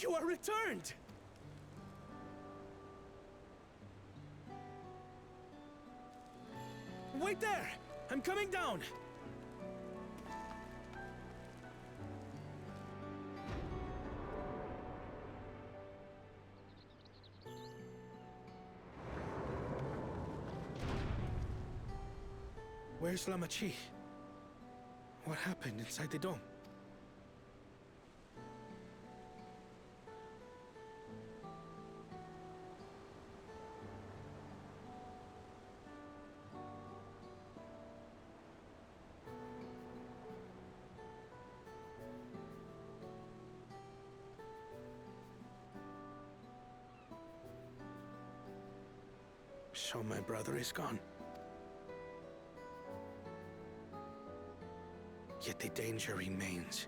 You are returned! Wait there! I'm coming down! Where's Lamachi? What happened inside the dome? So my brother is gone. Yet the danger remains.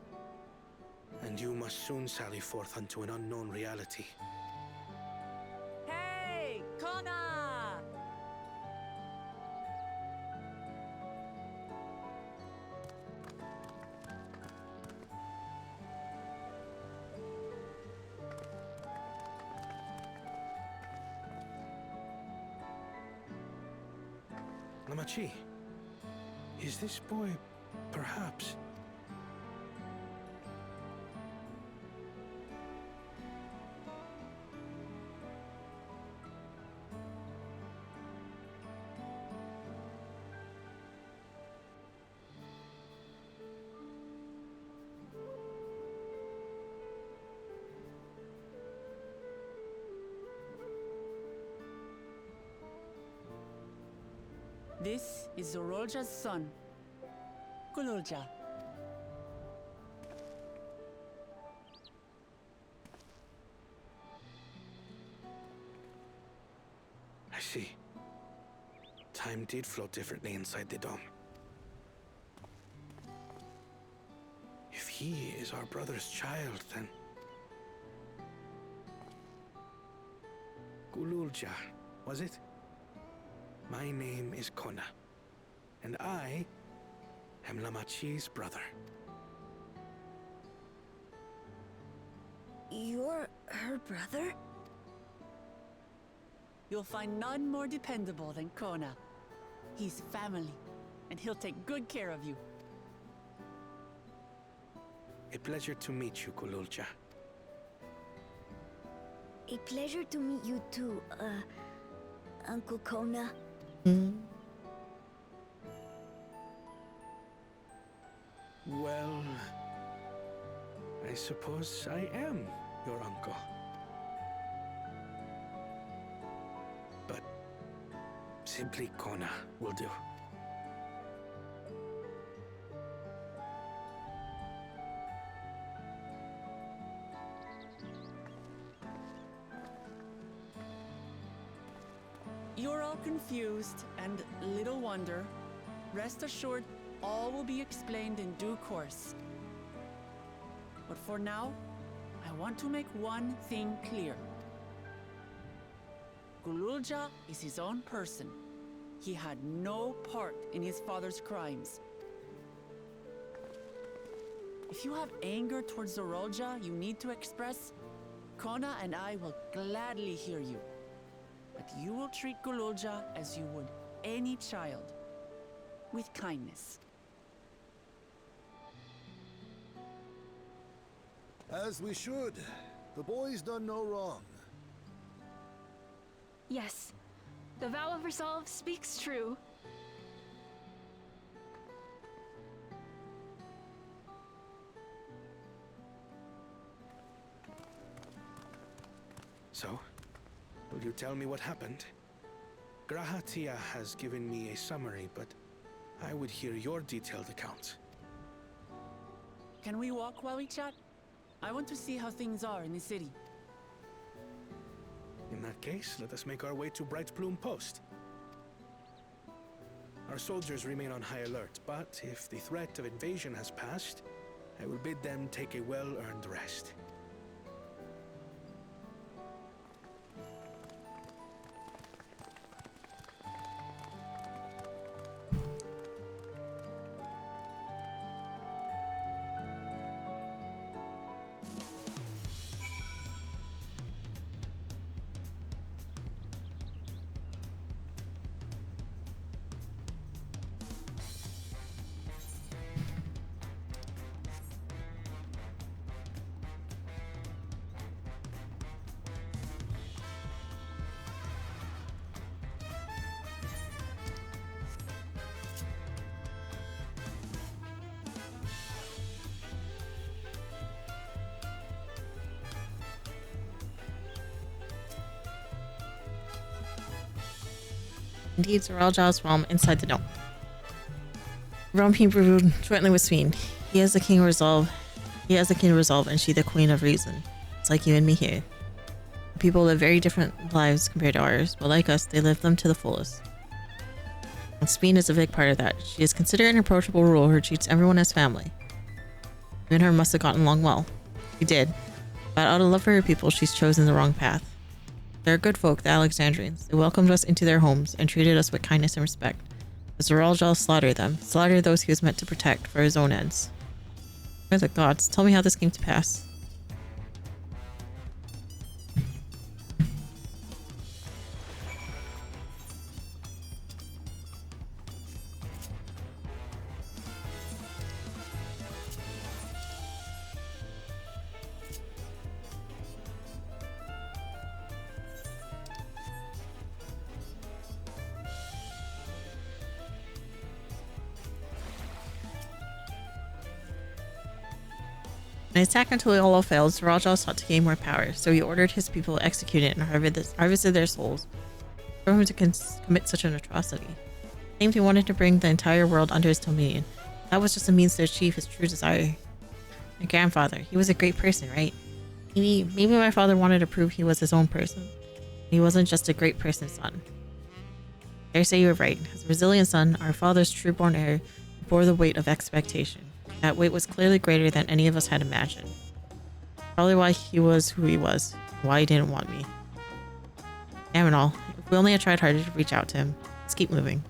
And you must soon sally forth unto an unknown reality. Hey, Kona! Lamachi, is this boy, perhaps? This is Zorolja's son, Kululja. I see. Time did flow differently inside the dome. If he is our brother's child, then... Kululja, was it? My name is Kona, and I am Lamachi's brother. You're her brother? You'll find none more dependable than Kona. He's family, and he'll take good care of you. A pleasure to meet you, Kululja. A pleasure to meet you too, Uncle Kona. Well, I suppose I am your uncle. But simply Kona will do. You're all confused, and little wonder. Rest assured, all will be explained in due course. But for now, I want to make one thing clear. Kululja is his own person. He had no part in his father's crimes. If you have anger towards Zorolja you need to express, Kona and I will gladly hear you. But you will treat Kululja as you would any child, with kindness. As we should. The boy's done no wrong. Yes, the vow of resolve speaks true. So, will you tell me what happened? Grahatia has given me a summary, but I would hear your detailed account. Can we walk while we chat? I want to see how things are in the city. In that case, let us make our way to Bright Plume Post. Our soldiers remain on high alert, but if the threat of invasion has passed, I will bid them take a well-earned rest. Indeed, Zoraljal's realm inside the dome. Realm he ruled jointly with Sween. He is the king of resolve. He has the king of resolve, and she the queen of reason. It's like you and me here. People live very different lives compared to ours, but like us, they live them to the fullest. And Sween is a big part of that. She is considered an approachable ruler who treats everyone as family. You and her must have gotten along well. She did. But out of love for her people, she's chosen the wrong path. They're good folk, the Alexandrians. They welcomed us into their homes and treated us with kindness and respect. But Zoraljal slaughtered them, slaughtered those he was meant to protect for his own ends. By the gods, tell me how this came to pass. When his attack on Tuliolo failed, Zoraljal sought to gain more power, so he ordered his people executed and harvested their souls. For him to commit such an atrocity. He claimed he wanted to bring the entire world under his dominion. That was just a means to achieve his true desire. My grandfather, he was a great person, right? Maybe my father wanted to prove he was his own person. He wasn't just a great person's son. I dare say you were right. As a resilient son, our father's true-born heir bore the weight of expectation. That weight was clearly greater than any of us had imagined. Probably why he was who he was, why he didn't want me. Damn it all, if we only had tried harder to reach out to him. Let's keep moving.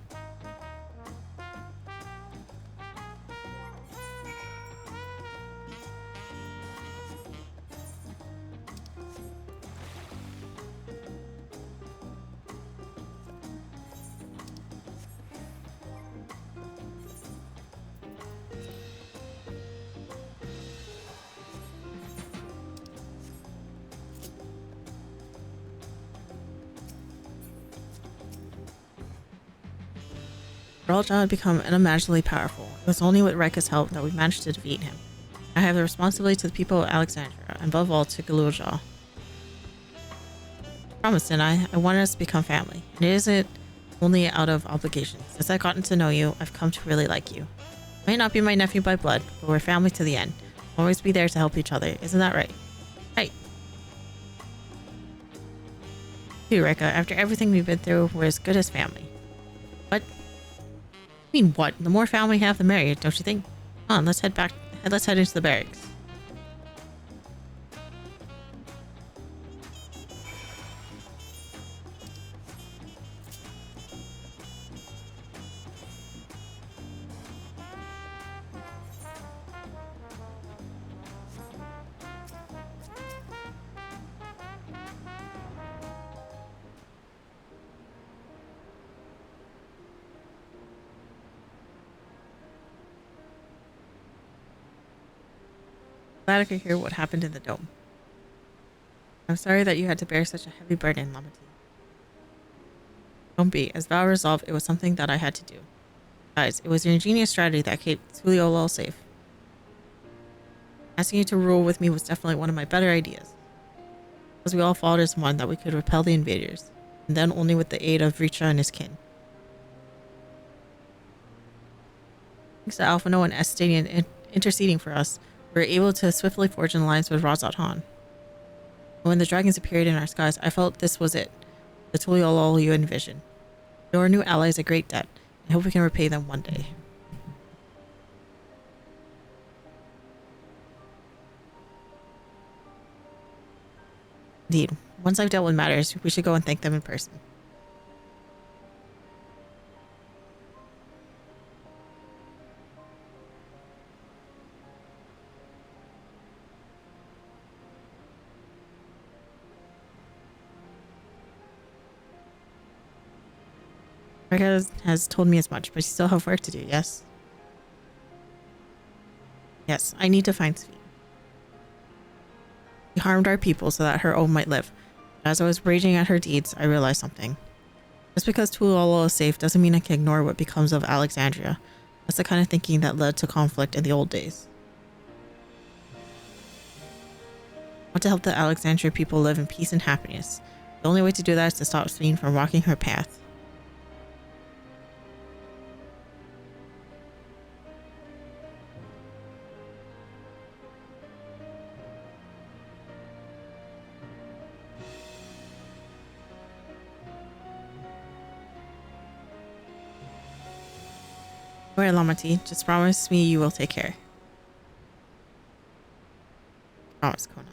Zoraljal had become unimaginably powerful. It was only with Raika's help that we managed to defeat him. I have the responsibility to the people of Alexandria, and above all to Guloojal. Promise, and I wanted us to become family, and it isn't only out of obligation. Since I've gotten to know you, I've come to really like you. You may not be my nephew by blood, but we're family to the end. We'll always be there to help each other, isn't that right? Right. Too, Raika, after everything we've been through, we're as good as family. What? I mean, what? The more family we have, the merrier, don't you think? Come on, let's head back. Let's head into the barracks. Glad I could hear what happened in the dome. I'm sorry that you had to bear such a heavy burden, Lamati. Don't be. As Val resolved, it was something that I had to do. Guys, it was your ingenious strategy that kept Tuliolo safe. Asking you to rule with me was definitely one of my better ideas. Because we all fought as one that we could repel the invaders, and then only with the aid of Richa and his kin. Thanks to Alphano and Estadian interceding for us, we were able to swiftly forge an alliance with Razat Han. When the dragons appeared in our skies, I felt this was it. The Tuliolo you envisioned. Your new ally is a great debt. I hope we can repay them one day. Indeed. Once I've dealt with matters, we should go and thank them in person. Raika has told me as much, but you still have work to do, yes? Yes, I need to find Svi. She harmed our people so that her own might live. But as I was raging at her deeds, I realized something. Just because Tuliolo is safe doesn't mean I can ignore what becomes of Alexandria. That's the kind of thinking that led to conflict in the old days. I want to help the Alexandria people live in peace and happiness. The only way to do that is to stop Svi from walking her path. Don't worry, Lamati. Just promise me you will take care. Promise, Kona.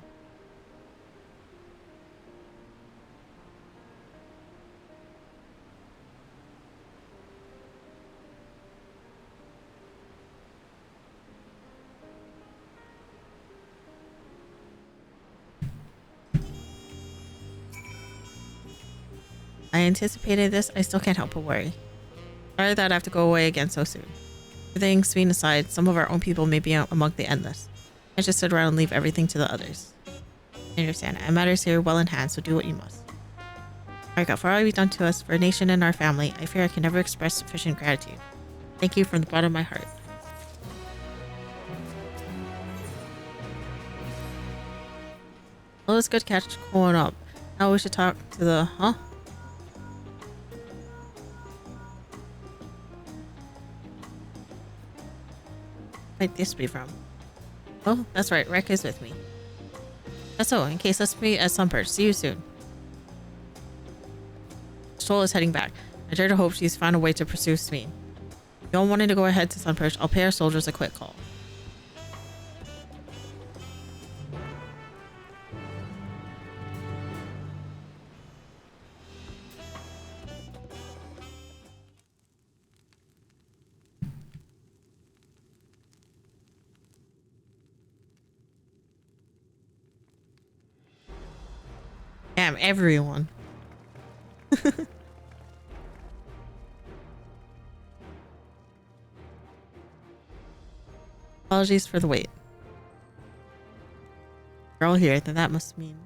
I anticipated this. I still can't help but worry. Sorry that I have to go away again so soon. Everything Sveen aside, some of our own people may be among the endless. I just sit around and leave everything to the others. I understand. Our matters here well in hand, so do what you must. Raika, for all you've done to us, for a nation and our family, I fear I can never express sufficient gratitude. Thank you from the bottom of my heart. Well, it's good catch going up. Now we should talk to the... Huh? Might this be from? Oh, that's right. Raika is with me. That's so. In case, let's meet at Sunperch. See you soon. Stoll is heading back. I dare to hope she's found a way to pursue Sveen. If you all wanted to go ahead to Sunperch, I'll pay our soldiers a quick call. Damn, everyone. Apologies for the wait. We're all here, then that must mean...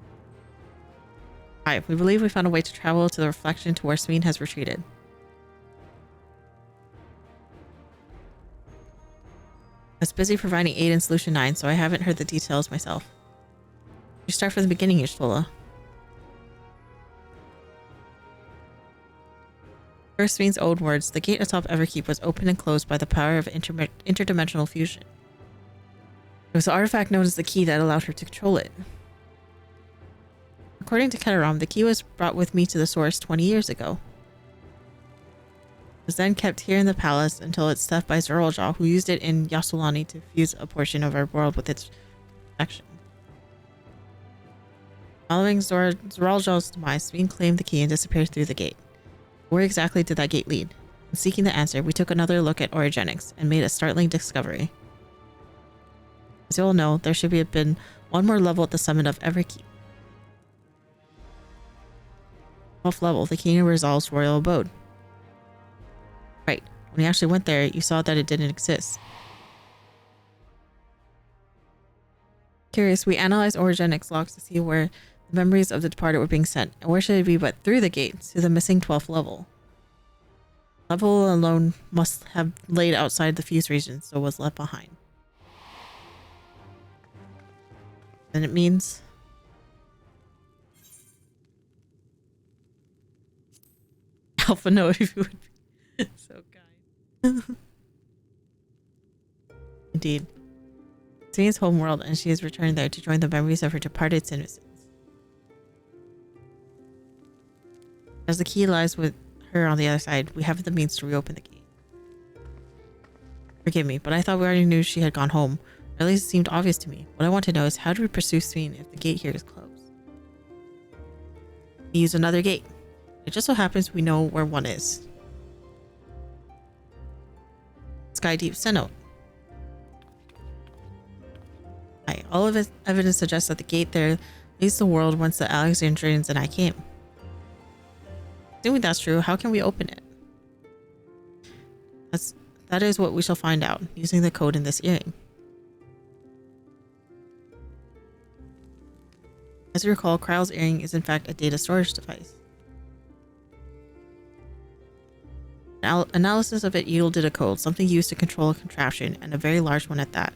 Hi, we believe we found a way to travel to the reflection to where Sveen has retreated. I was busy providing aid in Solution 9, so I haven't heard the details myself. You start from the beginning, Y'shtola. First Sveen's own words, the gate atop Everkeep was opened and closed by the power of interdimensional fusion. It was the artifact known as the key that allowed her to control it. According to Keteram, the key was brought with me to the source 20 years ago. It was then kept here in the palace until its theft by Zoralja, who used it in Yasulani to fuse a portion of our world with its protection. Following Zoralja's demise, Sveen claimed the key and disappeared through the gate. Where exactly did that gate lead? In seeking the answer, we took another look at orogenics and made a startling discovery. As you all know, there should have been one more level at the summit of Everkeep. 12th level, the King of Resolve's royal abode. Right, when you actually went there, you saw that it didn't exist. Curious, we analyzed orogenics logs to see where the memories of the departed were being sent, and where should it be but through the gate to the missing 12th level. Level alone must have laid outside the fuse region, so was left behind. Then it means... Alpha note if you would be so kind. Indeed. Sveen's homeworld, and she has returned there to join the memories of her departed citizens. As the key lies with her on the other side, we have the means to reopen the gate. Forgive me, but I thought we already knew she had gone home. Or at least it seemed obvious to me. What I want to know is, how do we pursue Sveen if the gate here is closed? We use another gate. It just so happens we know where one is. Sky Deep Cenote. All of its evidence suggests that the gate there leads the world whence the Alexandrians and I came. Assuming that's true, how can we open it? That is what we shall find out, using the code in this earring. As you recall, Kryle's earring is in fact a data storage device. Analysis of it yielded a code, something used to control a contraption, and a very large one at that.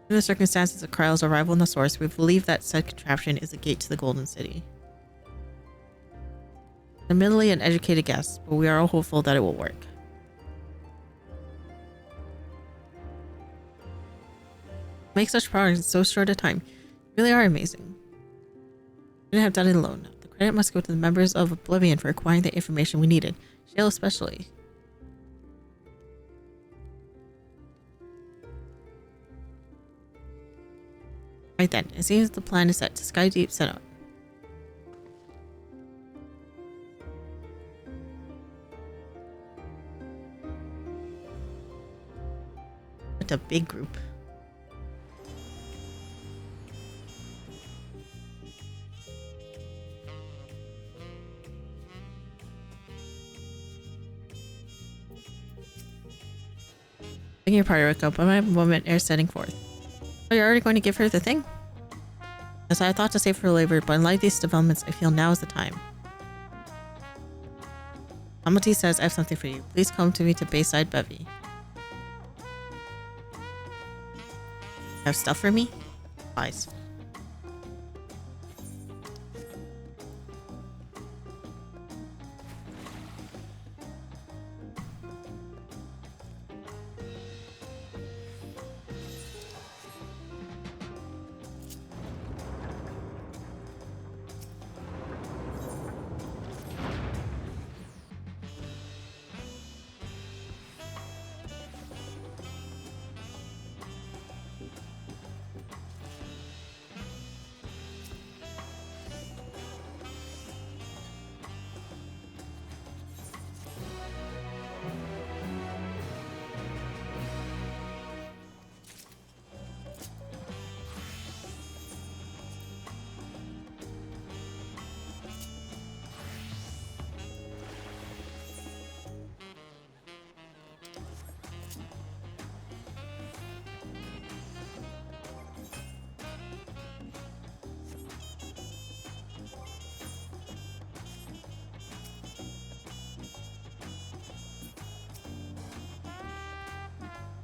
In the circumstances of Kryle's arrival in the source, we believe that said contraption is a gate to the Golden City. Admittedly an educated guess, but we are all hopeful that it will work. To make such progress in so short a time, you really are amazing. We couldn't have done it alone. The credit must go to the members of Oblivion for acquiring the information we needed. Shale especially. Right then, it seems the plan is set to Sky Deep set out. It's a big group. Begging your pardon, Raika, but my woman is setting forth. Oh, you're already going to give her the thing? Yes, I thought to save her labor, but in light of these developments, I feel now is the time. Amati says I have something for you. Please come to me to Bayside Bevy. Have stuff for me? Lies.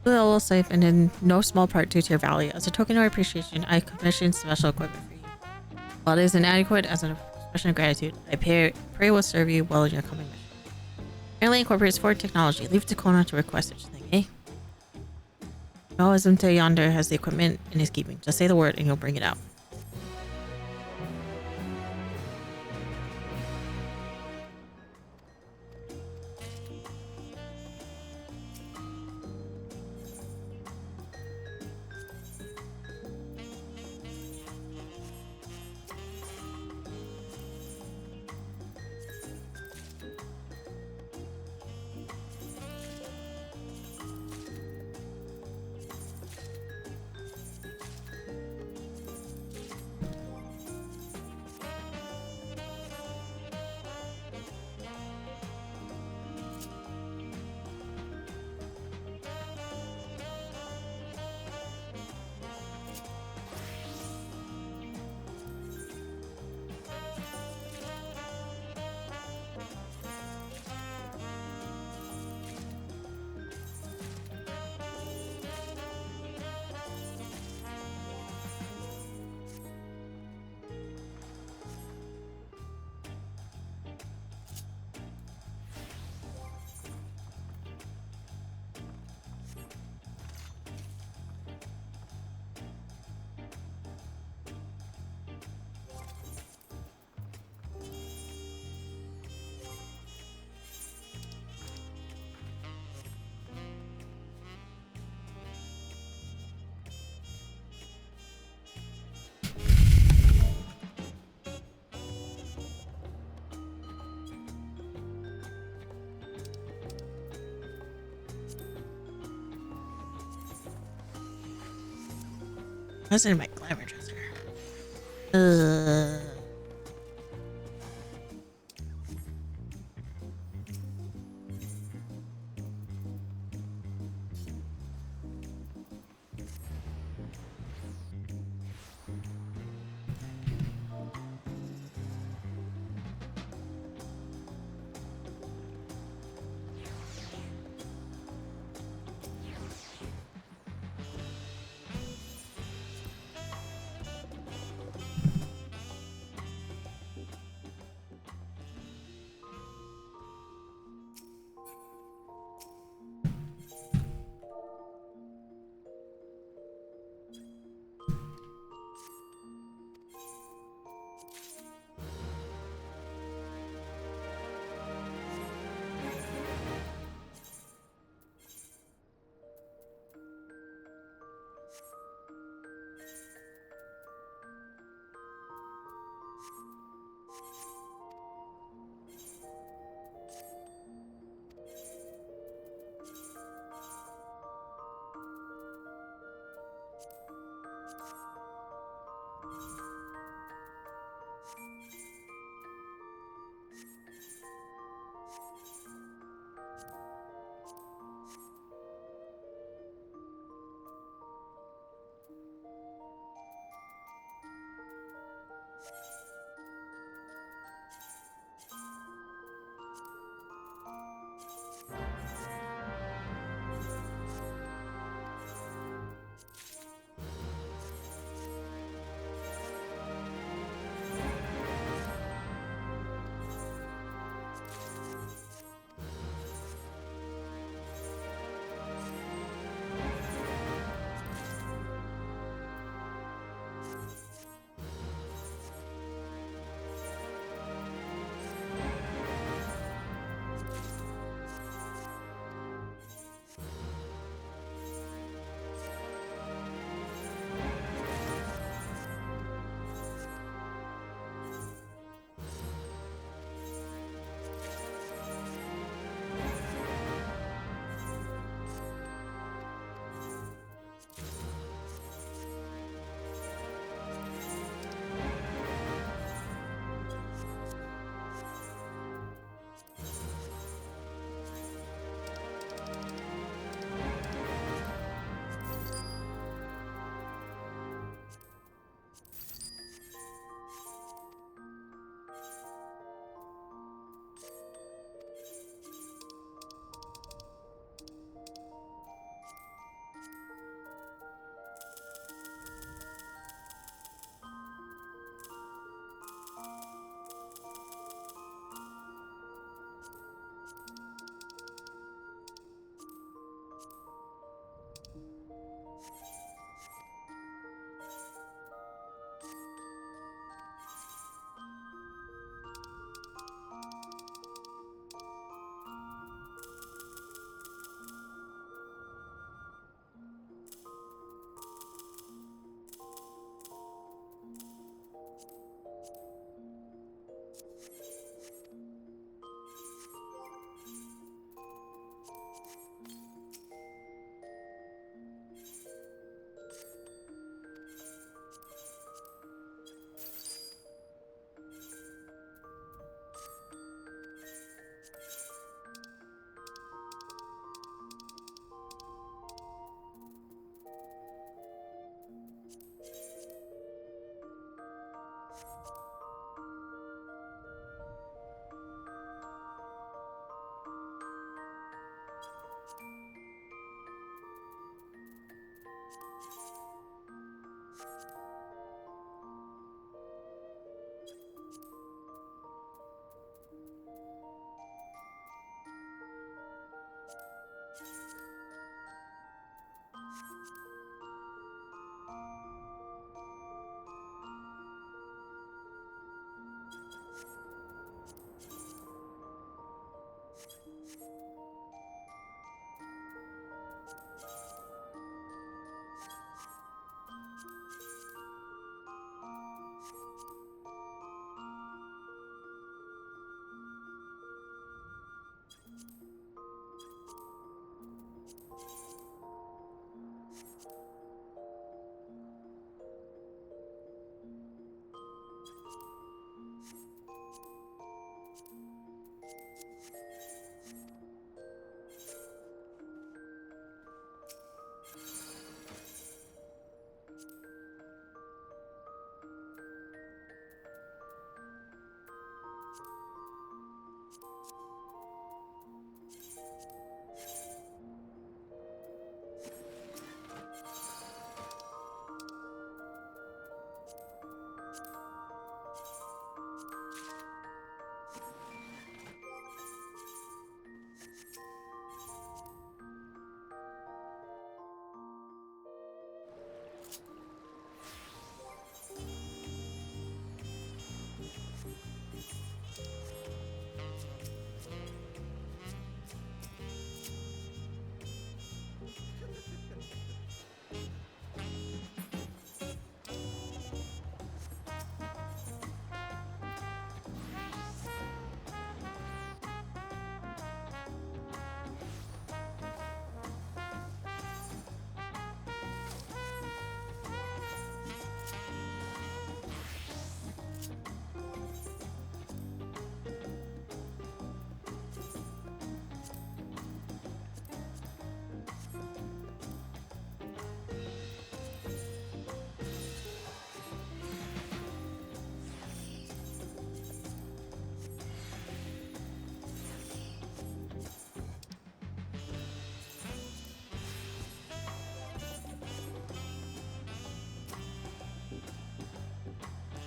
A little safe and in no small part due to your value. As a token of appreciation, I commissioned special equipment for you. While it is inadequate as an expression of gratitude, I pray it will serve you well in your coming mission. Apparently incorporates forward technology. Leave it to Kona to request such a thing, eh? No, Azumte yonder has the equipment in his keeping. Just say the word and he'll bring it out. What's in my glamour dresser?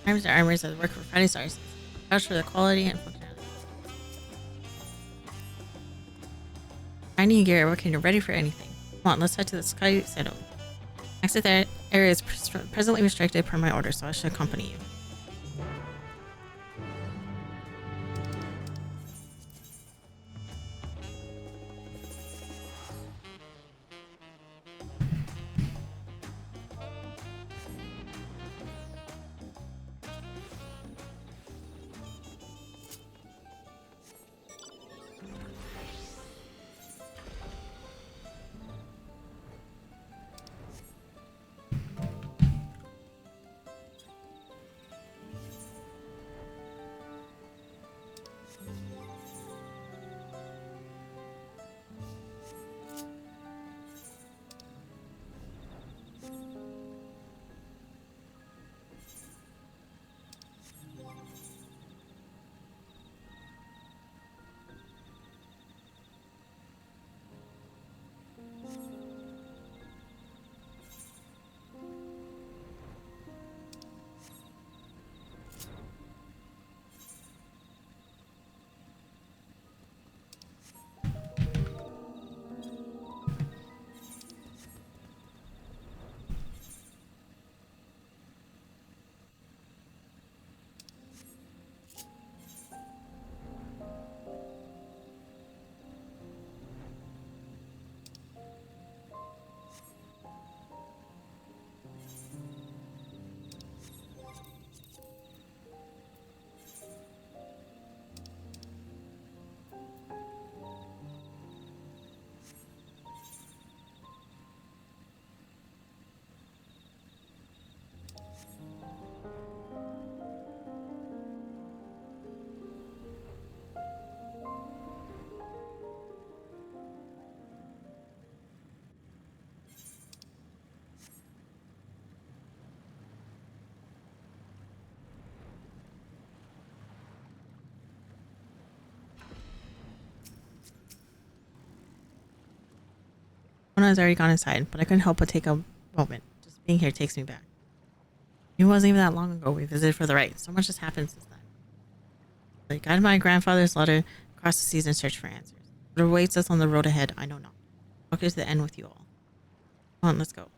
Arms are armors that work for fighting stars. Vouch for the quality and functionality. Finding gear, working, you're ready for anything. Come on, let's head to the Sky Citadel. Exit that area is presently restricted per my order, so I should accompany you. Mona has already gone inside, but I couldn't help but take a moment. Just being here takes me back. It wasn't even that long ago we visited for the right. So much has happened since then. I guided my grandfather's letter across the seas in search for answers. What awaits us on the road ahead, I know not. I'll get to the end with you all. Come on, let's go.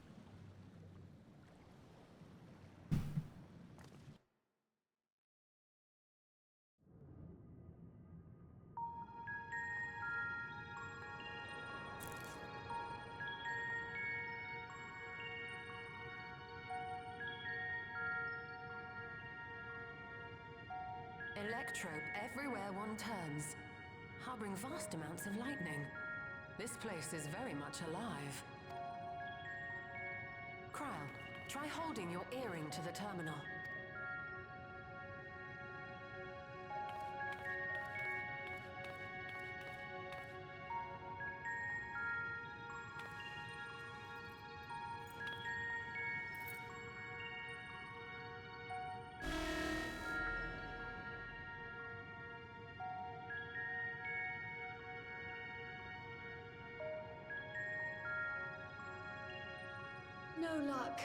Electrope everywhere one turns, harboring vast amounts of lightning. This place is very much alive. Krile, try holding your earring to the terminal. No luck.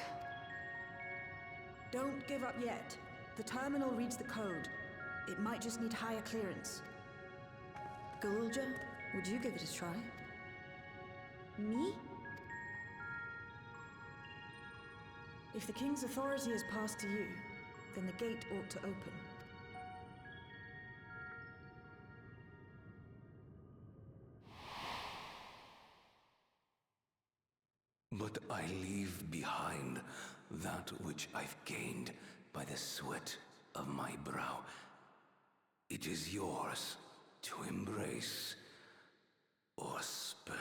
Don't give up yet. The terminal reads the code. It might just need higher clearance. Galulja, would you give it a try? Me? If the king's authority is passed to you, then the gate ought to open. But I leave behind that which I've gained by the sweat of my brow. It is yours to embrace or spurn.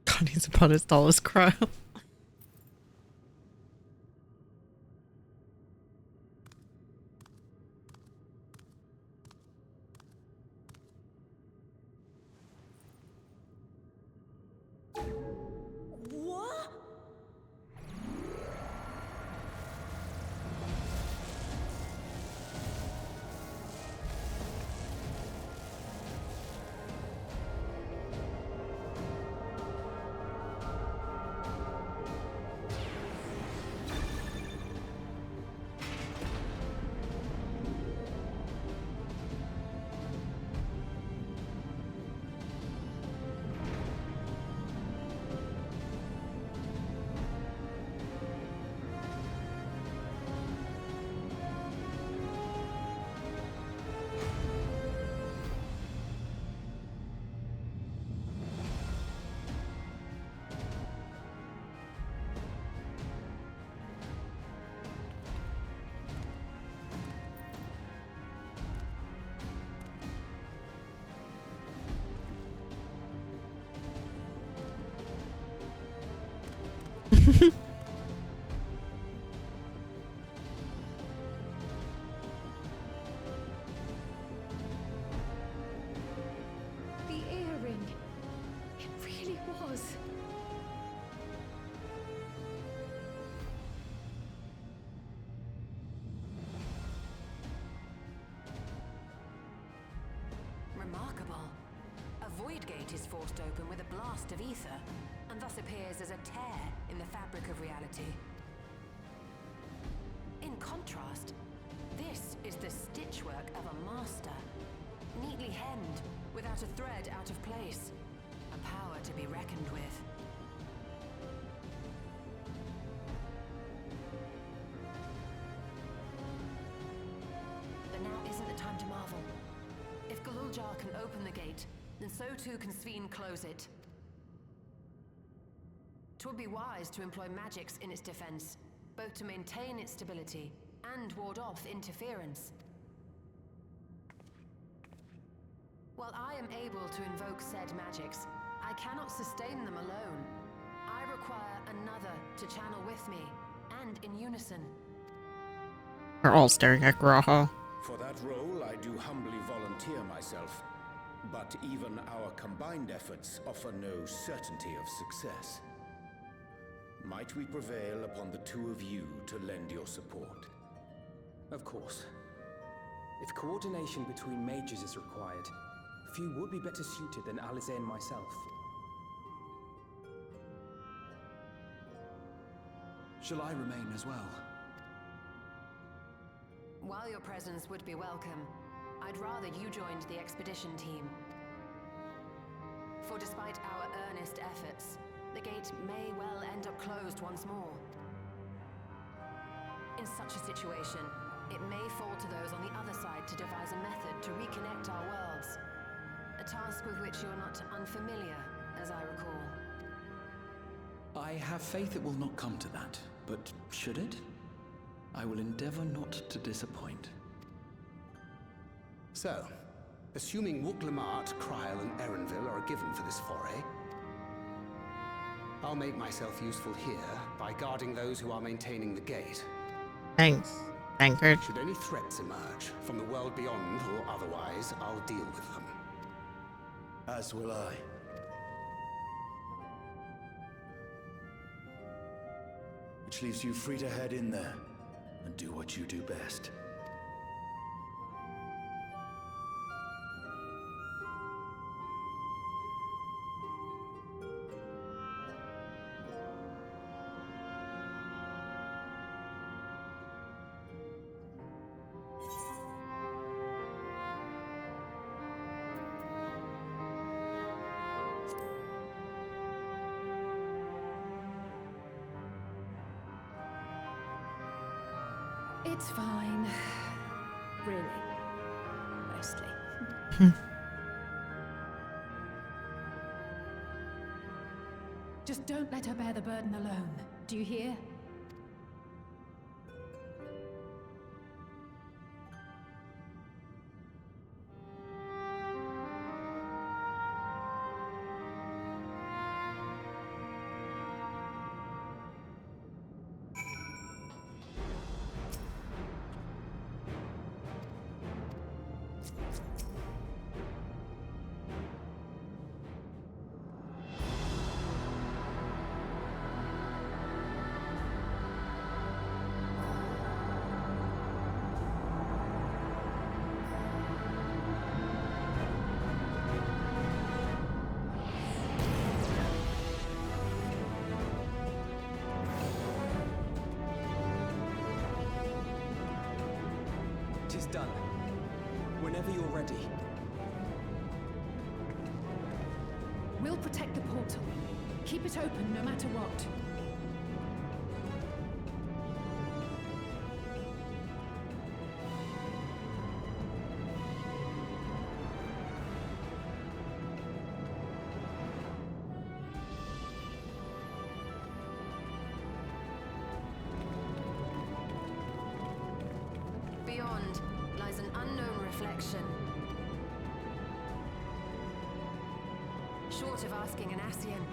God, he's about as tall as Crow. What? gate is forced open with a blast of ether, and thus appears as a tear in the fabric of reality. In contrast, this is the stitchwork of a master, neatly hemmed, without a thread out of place. A power to be reckoned with. But now isn't the time to marvel. If Galuljar can open the gate, then so too can Sveen close it. 'Twould be wise to employ magics in its defense, both to maintain its stability and ward off interference. While I am able to invoke said magics, I cannot sustain them alone. I require another to channel with me, and in unison. We're all staring at Graha. For that role, I do humbly volunteer myself. But even our combined efforts offer no certainty of success. Might we prevail upon the two of you to lend your support? Of course. If coordination between mages is required, few would be better suited than Alize and myself. Shall I remain as well? While your presence would be welcome, I'd rather you joined the expedition team. For despite our earnest efforts, the gate may well end up closed once more. In such a situation, it may fall to those on the other side to devise a method to reconnect our worlds. A task with which you're not unfamiliar, as I recall. I have faith it will not come to that, but should it? I will endeavor not to disappoint. So, assuming Wooklamart, Kryl, and Erenville are given for this foray, I'll make myself useful here by guarding those who are maintaining the gate. Thanks, Bankard. Should any threats emerge from the world beyond or otherwise, I'll deal with them. As will I. Which leaves you free to head in there and do what you do best. It's fine. Really. Mostly. Just don't let her bear the burden alone. Do you hear? Tis done. Whenever you're ready. We'll protect the portal. Keep it open no matter what. Beyond lies an unknown reflection. Short of asking an Ascian,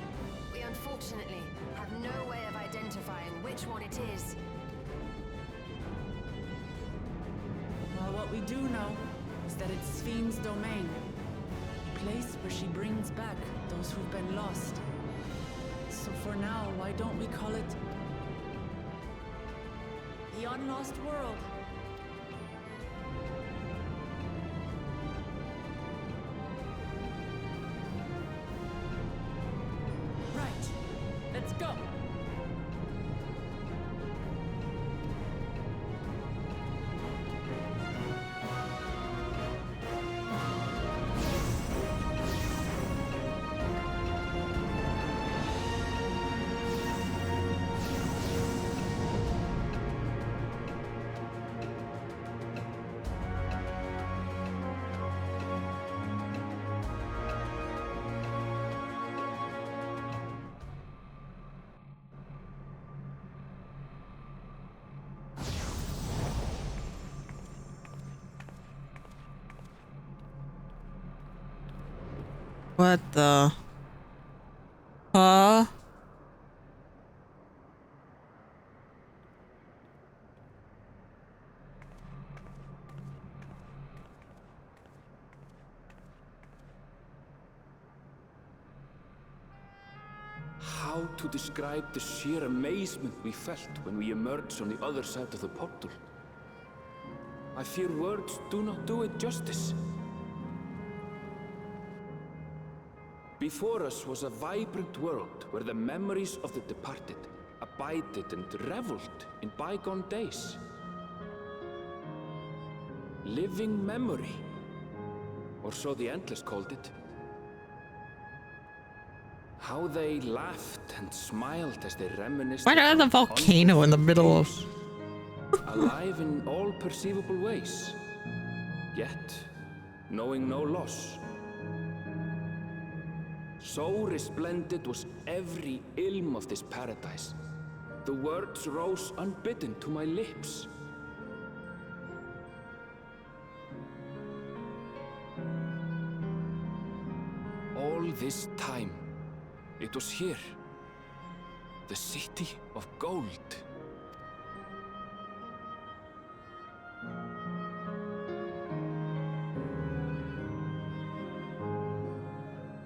we unfortunately have no way of identifying which one it is. Well, what we do know is that it's Sveen's domain. A place where she brings back those who've been lost. So for now, why don't we call it the Unlost World? What the? How to describe the sheer amazement we felt when we emerged on the other side of the portal? I fear words do not do it justice. Before us was a vibrant world where the memories of the departed abided and reveled in bygone days. Living memory, or so the Endless called it. How they laughed and smiled as they reminisced. Why do I have the volcano in the middle of? Alive in all perceivable ways, yet knowing no loss. So resplendent was every ilm of this paradise. The words rose unbidden to my lips. All this time, it was here, the city of gold.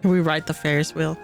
Can we ride the Ferris wheel?